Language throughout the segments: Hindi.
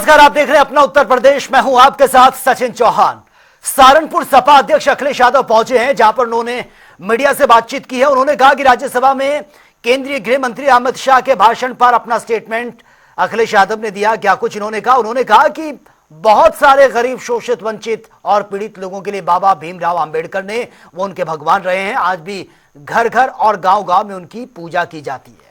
नमस्कार, आप देख रहे हैं अपना उत्तर प्रदेश। मैं हूं आपके साथ सचिन चौहान। सहारनपुर सपा अध्यक्ष अखिलेश यादव पहुंचे हैं, जहां पर उन्होंने मीडिया से बातचीत की है। उन्होंने कहा कि राज्यसभा में केंद्रीय गृह मंत्री अमित शाह के भाषण पर अपना स्टेटमेंट अखिलेश यादव ने दिया। क्या कुछ उन्होंने कहा कि बहुत सारे गरीब, शोषित, वंचित और पीड़ित लोगों के लिए बाबा भीमराव अंबेडकर ने वो उनके भगवान रहे हैं। आज भी घर घर और गांव गांव में उनकी पूजा की जाती है।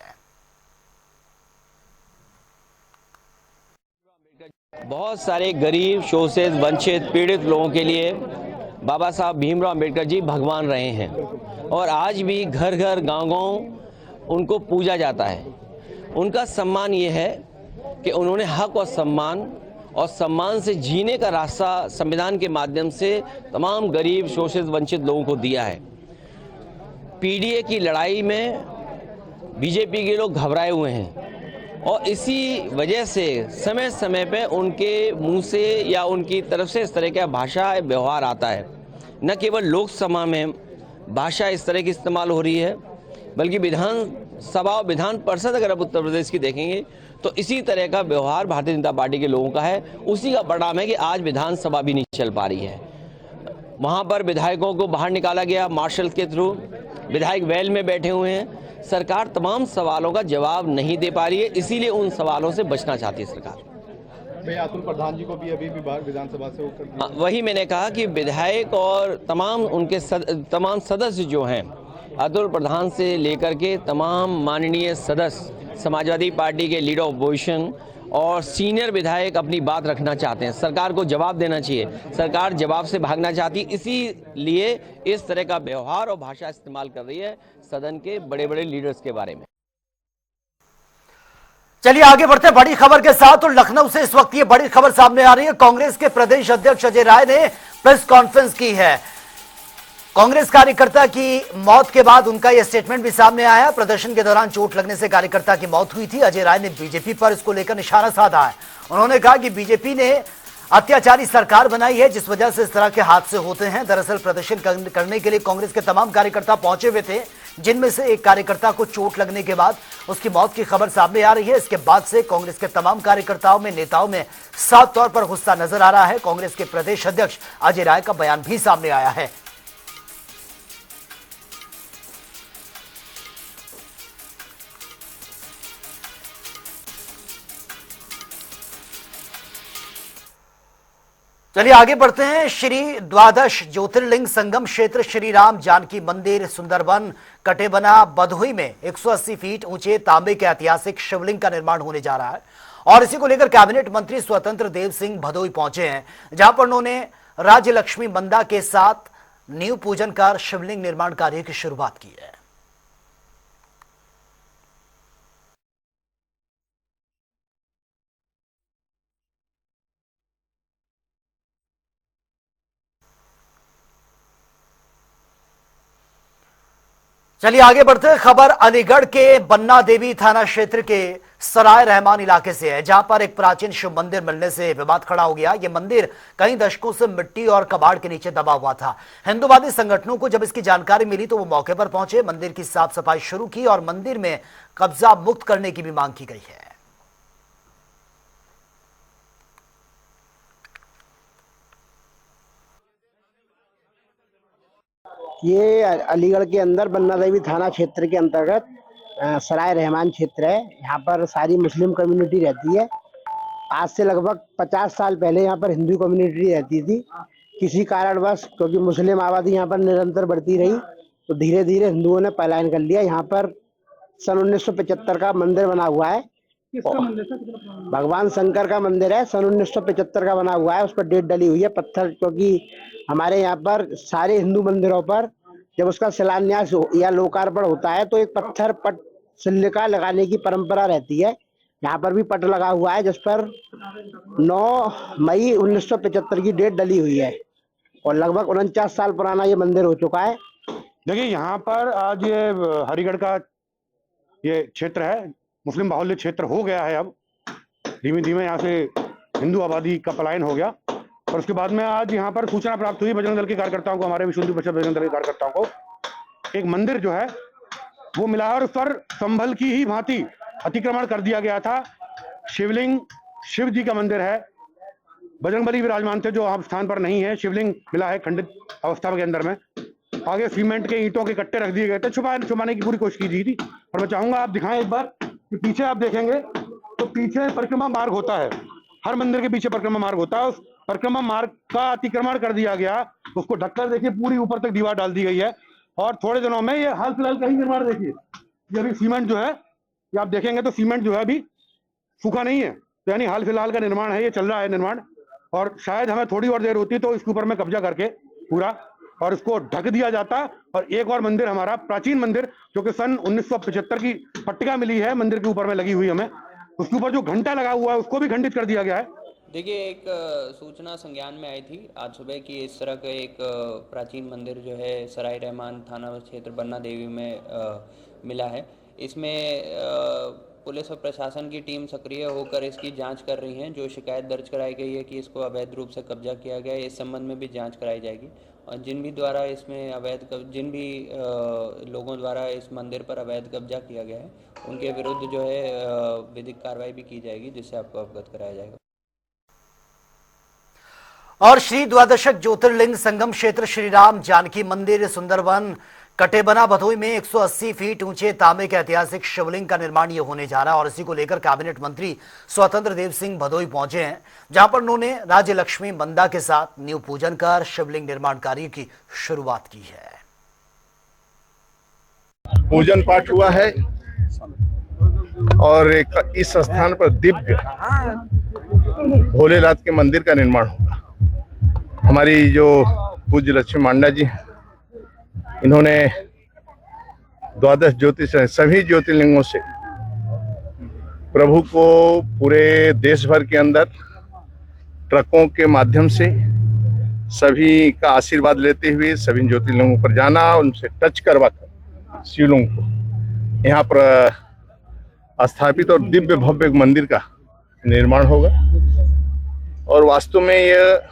बहुत सारे गरीब, शोषित, वंचित, पीड़ित लोगों के लिए बाबा साहब भीमराव अंबेडकर जी भगवान रहे हैं और आज भी घर घर, गांव गांव उनको पूजा जाता है। उनका सम्मान ये है कि उन्होंने हक और सम्मान से जीने का रास्ता संविधान के माध्यम से तमाम गरीब, शोषित, वंचित लोगों को दिया है। पीडीए की लड़ाई में बीजेपी के लोग घबराए हुए हैं और इसी वजह से समय समय पे उनके मुंह से या उनकी तरफ से इस तरह का भाषा व्यवहार आता है। न केवल लोकसभा में भाषा इस तरह की इस्तेमाल हो रही है, बल्कि विधानसभा और विधान परिषद अगर आप उत्तर प्रदेश की देखेंगे तो इसी तरह का व्यवहार भारतीय जनता पार्टी के लोगों का है। उसी का परिणाम है कि आज विधानसभा भी नहीं चल पा रही है। वहाँ पर विधायकों को बाहर निकाला गया मार्शल के थ्रू, विधायक वेल में बैठे हुए हैं। सरकार तमाम सवालों का जवाब नहीं दे पा रही है, इसीलिए उन सवालों से बचना चाहती है सरकार। अतुल प्रधान जी को भी अभी भी बाहर विधानसभा से होकर वही मैंने कहा कि विधायक और तमाम उनके तमाम सदस्य जो हैं, अतुल प्रधान से लेकर के तमाम माननीय सदस्य, समाजवादी पार्टी के लीडर ऑफ अपोजिशन और सीनियर विधायक अपनी बात रखना चाहते हैं। सरकार को जवाब देना चाहिए, सरकार जवाब से भागना चाहती, इसीलिए इस तरह का व्यवहार और भाषा इस्तेमाल कर रही है सदन के बड़े बड़े लीडर्स के बारे में। चलिए आगे बढ़ते हैं बड़ी खबर के साथ। और लखनऊ से इस वक्त ये बड़ी खबर सामने आ रही है। कांग्रेस के प्रदेश अध्यक्ष अजय राय ने प्रेस कॉन्फ्रेंस की है। कांग्रेस कार्यकर्ता की मौत के बाद उनका यह स्टेटमेंट भी सामने आया। प्रदर्शन के दौरान चोट लगने से कार्यकर्ता की मौत हुई थी। अजय राय ने बीजेपी पर इसको लेकर निशाना साधा है। उन्होंने कहा कि बीजेपी ने अत्याचारी सरकार बनाई है, जिस वजह से इस तरह के हादसे होते हैं। दरअसल प्रदर्शन करने के लिए कांग्रेस के तमाम कार्यकर्ता पहुंचे हुए थे, जिनमें से एक कार्यकर्ता को चोट लगने के बाद उसकी मौत की खबर सामने आ रही है। इसके बाद से कांग्रेस के तमाम कार्यकर्ताओं में, नेताओं में साफ तौर पर गुस्सा नजर आ रहा है। कांग्रेस के प्रदेश अध्यक्ष अजय राय का बयान भी सामने आया है। चलिए आगे बढ़ते हैं। श्री द्वादश ज्योतिर्लिंग संगम क्षेत्र श्री राम जानकी मंदिर सुंदरबन कटेबना बधोई में 180 फीट ऊंचे तांबे के ऐतिहासिक शिवलिंग का निर्माण होने जा रहा है और इसी को लेकर कैबिनेट मंत्री स्वतंत्र देव सिंह भदोई पहुंचे हैं, जहां पर उन्होंने राज्य लक्ष्मी बंदा के साथ नींव पूजन कर शिवलिंग निर्माण कार्य की शुरुआत की है। चलिए आगे बढ़ते हैं। खबर अलीगढ़ के बन्ना देवी थाना क्षेत्र के सराय रहमान इलाके से है, जहां पर एक प्राचीन शिव मंदिर मिलने से विवाद खड़ा हो गया। यह मंदिर कई दशकों से मिट्टी और कबाड़ के नीचे दबा हुआ था। हिंदूवादी संगठनों को जब इसकी जानकारी मिली तो वो मौके पर पहुंचे, मंदिर की साफ सफाई शुरू की और मंदिर में कब्जा मुक्त करने की भी मांग की गई है। ये अलीगढ़ के अंदर बन्ना देवी थाना क्षेत्र के अंतर्गत सराय रहमान क्षेत्र है। यहाँ पर सारी मुस्लिम कम्युनिटी रहती है। आज से लगभग 50 साल पहले यहाँ पर हिंदू कम्युनिटी रहती थी। किसी कारणवश क्योंकि मुस्लिम आबादी यहाँ पर निरंतर बढ़ती रही तो धीरे धीरे हिंदुओं ने पलायन कर लिया। यहाँ पर सन 1975 का मंदिर बना हुआ है। भगवान शंकर का मंदिर है, सन 1975 का बना हुआ है। उस पर डेट डली हुई है पत्थर, क्योंकि हमारे यहाँ पर सारे हिंदू मंदिरों पर जब उसका शिलान्यास या लोकार्पण होता है तो एक पत्थर पट शिलालेख लगाने की परंपरा रहती है। यहाँ पर भी पट लगा हुआ है जिस पर 9 मई 1975 की डेट डली हुई है और लगभग 49 साल पुराना ये मंदिर हो चुका है। देखिए, यहाँ पर आज ये हरिगढ़ का ये क्षेत्र है, मुस्लिम बाहुल्य क्षेत्र हो गया है। अब धीमे धीमे यहाँ से हिंदू आबादी का पलायन हो गया और उसके बाद में आज यहाँ पर सूचना प्राप्त हुई बजरंग दल के कार्यकर्ताओं को, हमारे विश्व हिंदू परिषद बजरंग दल के कार्यकर्ताओं को एक मंदिर जो है वो मिला और उस पर संभल की ही भांति अतिक्रमण कर दिया गया था। शिवलिंग शिव जी का मंदिर है, बजरंगबली विराजमान थे जो आप स्थान पर नहीं है, शिवलिंग मिला है खंडित अवस्था के अंदर में। आगे सीमेंट के ईंटों के कट्टे रख दिए गए थे, छुपाने की पूरी कोशिश की गई थी। और मैं चाहूंगा आप दिखाएं एक बार कि पीछे आप देखेंगे तो पीछे परिक्रमा मार्ग होता है, हर मंदिर के पीछे परिक्रमा मार्ग होता है। उस परिक्रमा मार्ग का अतिक्रमण कर दिया गया, उसको ढककर देखिए पूरी ऊपर तक दीवार डाल दी गई है। और थोड़े दिनों में ये हाल फिलहाल का ही निर्माण देखिए, ये अभी सीमेंट जो है, ये आप देखेंगे तो सीमेंट जो है अभी सूखा नहीं है, तो यानी हाल फिलहाल का निर्माण है, ये चल रहा है निर्माण। और शायद हमें थोड़ी और देर होती तो इसके ऊपर में कब्जा करके पूरा और इसको ढक दिया जाता। और एक और मंदिर हमारा प्राचीन मंदिर जो कि सन 1975 की पट्टिका मिली है मंदिर के ऊपर में लगी हुई हमें, उसके ऊपर जो घंटा लगा हुआ है उसको भी खंडित कर दिया गया है। देखिए, एक सूचना संज्ञान में आई थी आज सुबह कि इस तरह का एक प्राचीन मंदिर जो है सराय रहमान थाना क्षेत्र बन्ना देवी में मिला है। इसमें पुलिस और प्रशासन की टीम सक्रिय होकर इसकी जांच कर रही है। जो शिकायत दर्ज कराई गई है कि इसको अवैध रूप से कब्जा किया गया है, इस संबंध में भी जांच कराई जाएगी। और जिन भी द्वारा इसमें जिन भी लोगों द्वारा इस मंदिर पर अवैध कब्जा किया गया है उनके विरुद्ध जो है विधिक कार्रवाई भी की जाएगी, जिससे आपको अवगत कराया जाएगा। और श्री द्वादशक ज्योतिर्लिंग संगम क्षेत्र श्री राम जानकी मंदिर सुंदरवन कटेबना भदोई में 180 फीट ऊंचे तांबे के ऐतिहासिक शिवलिंग का निर्माण ये होने जा रहा है। और इसी को लेकर कैबिनेट मंत्री स्वतंत्र देव सिंह भदोई पहुंचे हैं, जहां पर उन्होंने राज्य लक्ष्मी बंदा के साथ नींव पूजन कर शिवलिंग निर्माण कार्य की शुरुआत की है। पूजन पाठ हुआ है और एक इस स्थान पर दिव्य भोलेनाथ के मंदिर का निर्माण होगा। हमारी जो पूज्य लक्ष्मी मांडा जी, इन्होंने द्वादश ज्योतिष सभी ज्योतिर्लिंगों से प्रभु को पूरे देश भर के अंदर ट्रकों के माध्यम से सभी का आशीर्वाद लेते हुए सभी ज्योतिर्लिंगों पर जाना, उनसे टच करवाकर शिवलिंग को यहाँ पर स्थापित और दिव्य भव्य मंदिर का निर्माण होगा। और वास्तव में यह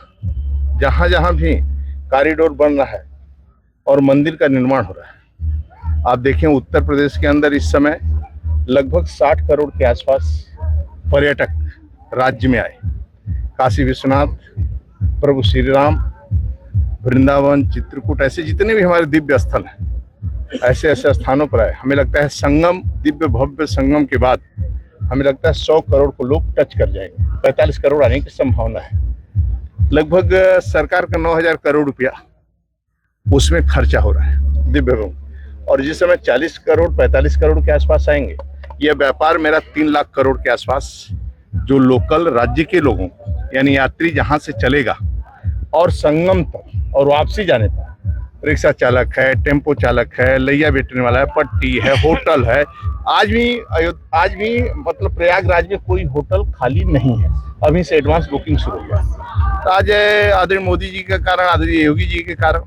जहाँ जहाँ भी कॉरिडोर बन रहा है और मंदिर का निर्माण हो रहा है, आप देखें उत्तर प्रदेश के अंदर इस समय लगभग 60 करोड़ के आसपास पर्यटक राज्य में आए। काशी विश्वनाथ, प्रभु श्री राम, वृंदावन, चित्रकूट, ऐसे जितने भी हमारे दिव्य स्थल हैं, ऐसे ऐसे स्थानों पर आए। हमें लगता है संगम, दिव्य भव्य संगम के बाद हमें लगता है 100 करोड़ को लोग टच कर जाएंगे। 45 करोड़ आने की संभावना है। लगभग सरकार का 9,000 करोड़ रुपया उसमें खर्चा हो रहा है दिव्य भवन। और जिस समय 40 करोड़ 45 करोड़ के आसपास आएंगे, यह व्यापार मेरा 3 लाख करोड़ के आसपास जो लोकल राज्य के लोगों यानी यात्री जहां से चलेगा और संगम तक और वापसी जाने तक, रिक्शा चालक है, टेम्पो चालक है, लैया बेचने वाला है, पट्टी है, होटल है। आज भी मतलब प्रयागराज में कोई होटल खाली नहीं है। अभी से एडवांस बुकिंग शुरू हो गया। तो आज आदरणीय मोदी जी के कारण, आदरणीय योगी जी के कारण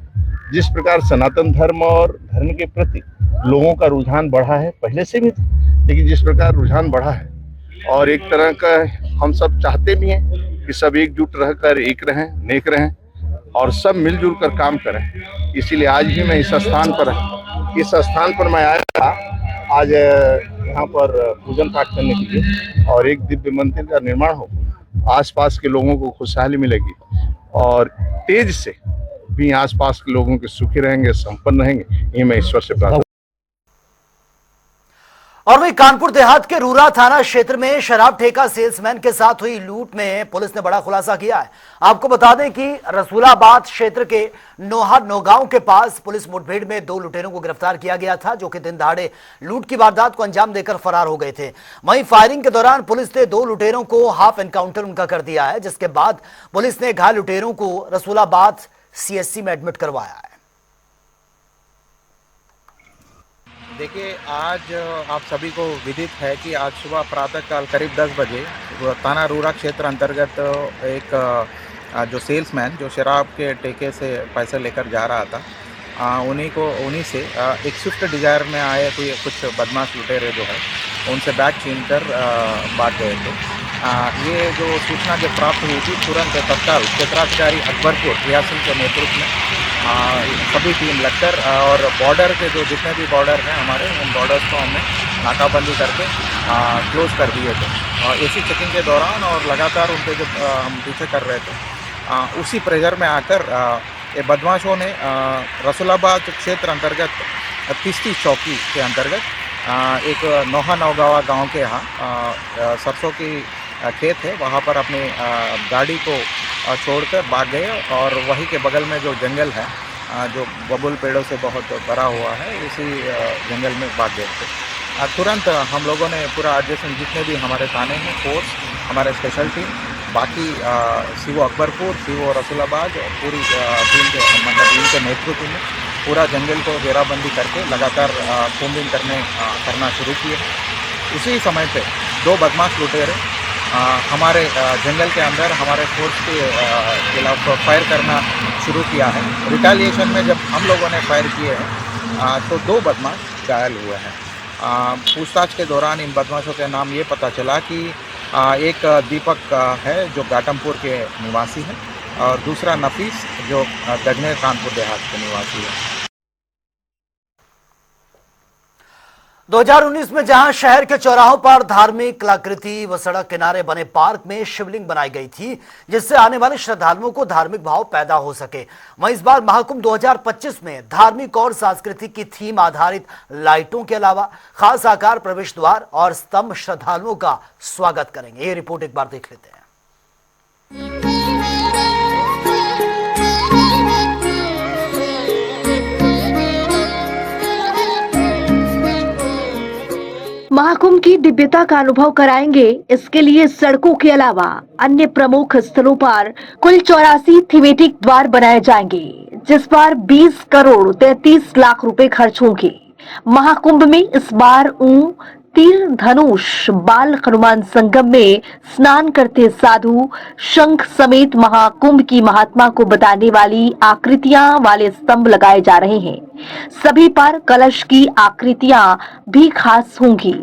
जिस प्रकार सनातन धर्म और धर्म के प्रति लोगों का रुझान बढ़ा है, पहले से भी था, लेकिन जिस प्रकार रुझान बढ़ा है और एक तरह का हम सब चाहते भी हैं कि सब एकजुट रहकर एक रहें, नेक रहें और सब मिलजुल कर काम करें। इसीलिए आज भी मैं इस स्थान पर मैं आया था आज यहाँ पर पूजन पाठ करने के लिए। और एक दिव्य मंदिर का निर्माण हो, आसपास के लोगों को खुशहाली मिलेगी और तेज से भी आसपास के लोगों के सुखी रहेंगे, संपन्न रहेंगे, ये मैं ईश्वर से प्रार्थना। और वहीं कानपुर देहात के रूरा थाना क्षेत्र में शराब ठेका सेल्समैन के साथ हुई लूट में पुलिस ने बड़ा खुलासा किया है। आपको बता दें कि रसूलाबाद क्षेत्र के नौगांव के पास पुलिस मुठभेड़ में 2 लुटेरों को गिरफ्तार किया गया था, जो कि दिन दहाड़े लूट की वारदात को अंजाम देकर फरार हो गए थे। वहीं फायरिंग के दौरान पुलिस ने 2 लुटेरों को हाफ एनकाउंटर उनका कर दिया है, जिसके बाद पुलिस ने घायल लुटेरों को रसूलाबाद सीएससी में एडमिट करवाया है। देखिए, आज आप सभी को विदित है कि आज सुबह प्रातःकाल करीब 10 बजे थाना रूरा क्षेत्र अंतर्गत एक जो सेल्समैन जो शराब के ठेके से पैसे लेकर जा रहा था, उन्हीं से एक स्विफ्ट डिजायर में आए कुछ बदमाश लुटेरे जो है उनसे बैग छीनकर भाग गए थे। ये जो सूचना जब प्राप्त हुई थी, तुरंत तत्काल क्षेत्राधिकारी अकबरपुर रियासत के नेतृत्व में सभी टीम लगकर और बॉर्डर के जो जितने भी बॉर्डर हैं हमारे, उन बॉर्डर्स को हमने नाकाबंदी करके क्लोज कर दिए थे। ऐसी चेकिंग के दौरान और लगातार उनके जब हम पीछे कर रहे थे, उसी प्रेशर में आकर ये बदमाशों ने रसूलाबाद क्षेत्र अंतर्गत तीसरी चौकी के अंतर्गत एक नौहा नौगावा गांव के यहाँ सरसों की खेत है, वहाँ पर अपनी गाड़ी को छोड़कर भाग गए और वहीं के बगल में जो जंगल है, जो बबुल पेड़ों से बहुत भरा हुआ है, उसी जंगल में भाग गए थे। तुरंत हम लोगों ने पूरा एडजस्टमेंट, जितने भी हमारे थाने में फोर्स, हमारे स्पेशल टीम, बाकी सीओ अकबरपुर, सीओ रसूलाबाद, पूरी टीम के मतलब टीम के नेतृत्व में पूरा जंगल को घेराबंदी करके लगातार कोम्बिंग करना शुरू किए। उसी समय पे दो बदमाश लुटेरे हमारे जंगल के अंदर हमारे फोर्स के खिलाफ फायर करना शुरू किया है। रिटेलिएशन में जब हम लोगों ने फायर किए हैं तो दो बदमाश घायल हुए हैं। पूछताछ के दौरान इन बदमाशों के नाम ये पता चला कि एक दीपक है जो घाटमपुर के निवासी है और दूसरा नफीस जो दगनेर कानपुर देहात के निवासी है। 2019 में जहां शहर के चौराहों पर धार्मिक कलाकृति व सड़क किनारे बने पार्क में शिवलिंग बनाई गई थी, जिससे आने वाले श्रद्धालुओं को धार्मिक भाव पैदा हो सके, वहीं इस बार महाकुंभ 2025 में धार्मिक और सांस्कृतिक की थीम आधारित लाइटों के अलावा खास आकार प्रवेश द्वार और स्तंभ श्रद्धालुओं का स्वागत करेंगे। ये रिपोर्ट एक बार देख लेते हैं। महाकुंभ की दिव्यता का अनुभव कराएंगे। इसके लिए सड़कों के अलावा अन्य प्रमुख स्थलों पर कुल 84 थीमेटिक द्वार बनाए जाएंगे, जिस पर 20 करोड़ 33 लाख रुपए खर्च होंगे। महाकुंभ में इस बार तीर धनुष बाल हनुमान संगम में स्नान करते साधु, शंख समेत महाकुंभ की महात्मा को बताने वाली आकृतियां वाले स्तंभ लगाए जा रहे हैं। सभी पर कलश की आकृतियां भी खास होंगी।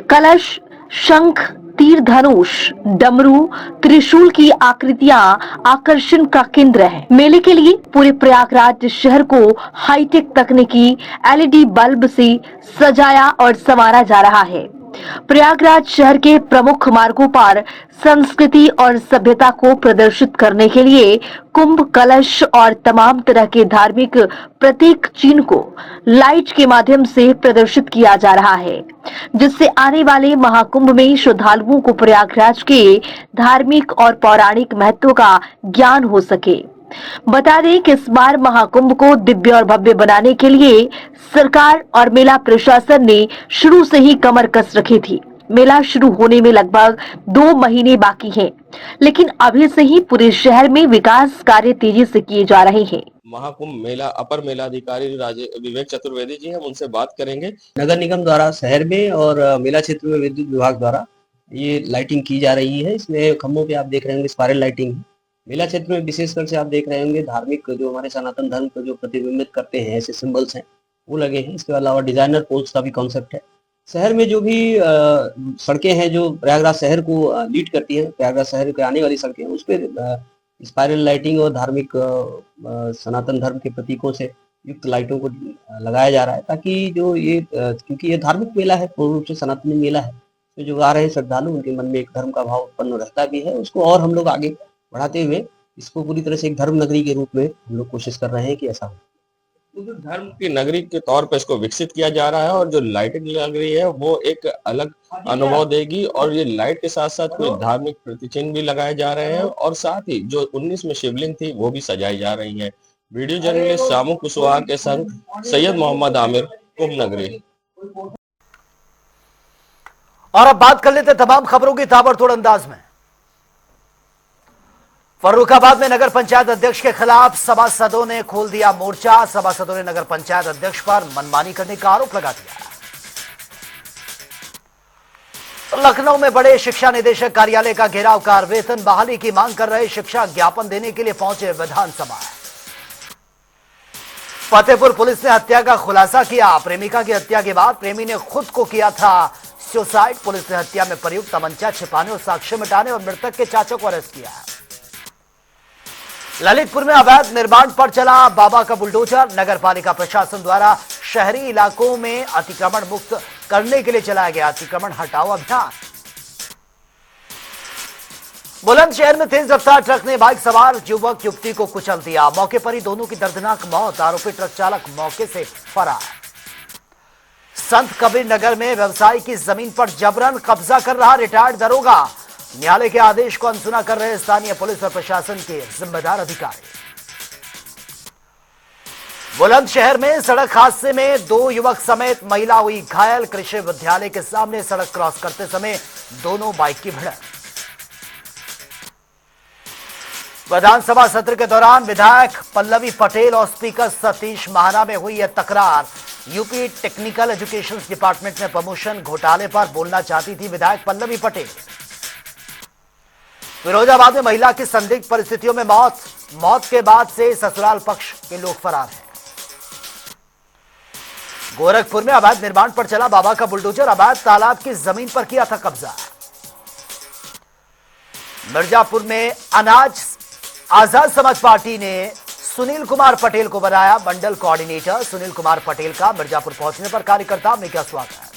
कलश, शंख, तीर धनुष, डमरू, त्रिशूल की आकृतियां आकर्षण का केंद्र है। मेले के लिए पूरे प्रयागराज शहर को हाईटेक तकनीकी LED बल्ब से सजाया और संवारा जा रहा है। प्रयागराज शहर के प्रमुख मार्गों पर संस्कृति और सभ्यता को प्रदर्शित करने के लिए कुंभ, कलश और तमाम तरह के धार्मिक प्रतीक चिन्ह को लाइट के माध्यम से प्रदर्शित किया जा रहा है, जिससे आने वाले महाकुंभ में श्रद्धालुओं को प्रयागराज के धार्मिक और पौराणिक महत्व का ज्ञान हो सके। बता दें कि इस बार महाकुंभ को दिव्य और भव्य बनाने के लिए सरकार और मेला प्रशासन ने शुरू से ही कमर कस रखी थी। मेला शुरू होने में लगभग 2 महीने बाकी हैं, लेकिन अभी से ही पूरे शहर में विकास कार्य तेजी से किए जा रहे हैं। महाकुंभ मेला अपर मेलाधिकारी विवेक चतुर्वेदी जी, हम उनसे बात करेंगे। नगर निगम द्वारा शहर में और मेला क्षेत्र में विद्युत विभाग द्वारा ये लाइटिंग की जा रही है। इसमें खंभों पे आप देख रहे होंगे स्पाइरल लाइटिंग है। मेला क्षेत्र में विशेषकर से आप देख रहे होंगे धार्मिक जो हमारे सनातन धर्म को जो प्रतिबिंबित करते हैं ऐसे सिंबल्स हैं वो लगे हैं। इसके अलावा डिजाइनर पोल्स का भी कॉन्सेप्ट है। शहर में जो भी सड़कें हैं जो प्रयागराज शहर को लीड करती हैं, प्रयागराज शहर के आने वाली सड़कें, उस पर स्पाइरल लाइटिंग और धार्मिक सनातन धर्म के प्रतीकों से युक्त लाइटों को लगाया जा रहा है, ताकि जो ये क्योंकि ये धार्मिक मेला है, पूर्ण रूप से सनातनी मेला है, तो जो आ रहे हैं श्रद्धालु उनके मन में एक धर्म का भाव उत्पन्न रहता भी है। उसको और हम लोग आगे बढ़ाते हुए इसको पूरी तरह से एक धर्म नगरी के रूप में हम लोग कोशिश कर रहे हैं कि ऐसा हो। तो धर्म की नगरी के तौर पर इसको विकसित किया जा रहा है और जो लाइटिंग लग रही है वो एक अलग अनुभव देगी। और ये लाइट के साथ साथ कुछ धार्मिक प्रतिचिन्ह भी लगाए जा रहे हैं और साथ ही जो 19 में शिवलिंग थी वो भी सजाई जा रही है। वीडियो जर्नलिस्ट सामू कुशवाहा के संग सैयद मोहम्मद आमिर, कुंभ नगरी। और अब बात कर लेते तमाम खबरों की ताबड़तोड़ अंदाज में। फर्रुखाबाद में नगर पंचायत अध्यक्ष के खिलाफ सभासदों ने खोल दिया मोर्चा। सभासदों ने नगर पंचायत अध्यक्ष पर मनमानी करने का आरोप लगा दिया। लखनऊ में बड़े शिक्षा निदेशक कार्यालय का घेराव कर वेतन बहाली की मांग कर रहे शिक्षक ज्ञापन देने के लिए पहुंचे विधानसभा। फतेहपुर पुलिस ने हत्या का खुलासा किया। प्रेमिका की हत्या के बाद प्रेमी ने खुद को किया था सुसाइड। पुलिस ने हत्या में प्रयुक्त तमंचा छिपाने और साक्ष्य मिटाने और मृतक के चाचा को अरेस्ट किया। ललितपुर में अवैध निर्माण पर चला बाबा का बुलडोजर। नगर पालिका प्रशासन द्वारा शहरी इलाकों में अतिक्रमण मुक्त करने के लिए चलाया गया अतिक्रमण हटाओ अभियान। बुलंदशहर में तेज रफ्तार ट्रक ने बाइक सवार युवक युवती को कुचल दिया। मौके पर ही दोनों की दर्दनाक मौत। आरोपी ट्रक चालक मौके से फरार। संत कबीर नगर में व्यवसायी की जमीन पर जबरन कब्जा कर रहा रिटायर्ड दरोगा। न्यायालय के आदेश को अनसुना कर रहे स्थानीय पुलिस और प्रशासन के जिम्मेदार अधिकारी। बुलंदशहर में सड़क हादसे में 2 युवक समेत महिला हुई घायल। कृषि विद्यालय के सामने सड़क क्रॉस करते समय दोनों बाइक की भिड़ंत। विधानसभा सत्र के दौरान विधायक पल्लवी पटेल और स्पीकर सतीश महाना में हुई यह तकरार। यूपी टेक्निकल एजुकेशन डिपार्टमेंट में प्रमोशन घोटाले पर बोलना चाहती थी विधायक पल्लवी पटेल। फिरोजाबाद में महिला की संदिग्ध परिस्थितियों में मौत के बाद से ससुराल पक्ष के लोग फरार हैं। गोरखपुर में अवैध निर्माण पर चला बाबा का बुलडोजर। अवैध तालाब की जमीन पर किया था कब्जा। मिर्जापुर में आजाद समाज पार्टी ने सुनील कुमार पटेल को बनाया मंडल कोऑर्डिनेटर। सुनील कुमार पटेल का मिर्जापुर पहुंचने पर कार्यकर्ताओं ने किया स्वागत।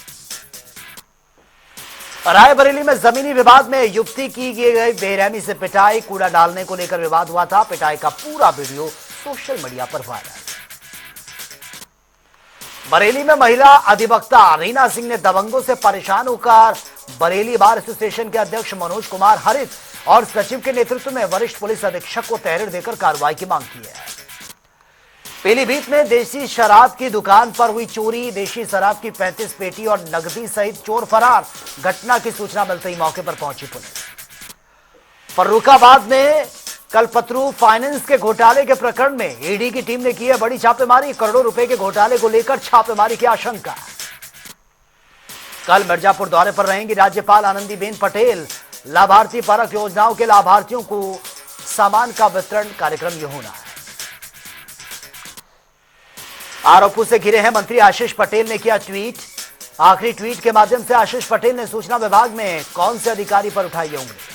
रायबरेली में जमीनी विवाद में युवती की गई बेरहमी से पिटाई। कूड़ा डालने को लेकर विवाद हुआ था। पिटाई का पूरा वीडियो सोशल मीडिया पर वायरल। बरेली में महिला अधिवक्ता रीना सिंह ने दबंगों से परेशान होकर बरेली बार एसोसिएशन के अध्यक्ष मनोज कुमार हरित और सचिव के नेतृत्व में वरिष्ठ पुलिस अधीक्षक को तहरीर देकर कार्रवाई की मांग की है। पीलीभीत में देसी शराब की दुकान पर हुई चोरी। देशी शराब की 35 पेटी और नकदी सहित चोर फरार। घटना की सूचना मिलते ही मौके पर पहुंची पुलिस। फर्रुखाबाद में कल्पतरू फाइनेंस के घोटाले के प्रकरण में ईडी की टीम ने की है बड़ी छापेमारी। करोड़ों रुपए के घोटाले को लेकर छापेमारी की आशंका। कल मिर्जापुर दौरे पर रहेंगी राज्यपाल आनंदीबेन पटेल। लाभार्थी परक योजनाओं के लाभार्थियों को सामान का वितरण कार्यक्रम यह होना है। आरोपों से घिरे हैं मंत्री आशीष पटेल ने किया ट्वीट। आखिरी ट्वीट के माध्यम से आशीष पटेल ने सूचना विभाग में कौन से अधिकारी पर उठाई होंगे।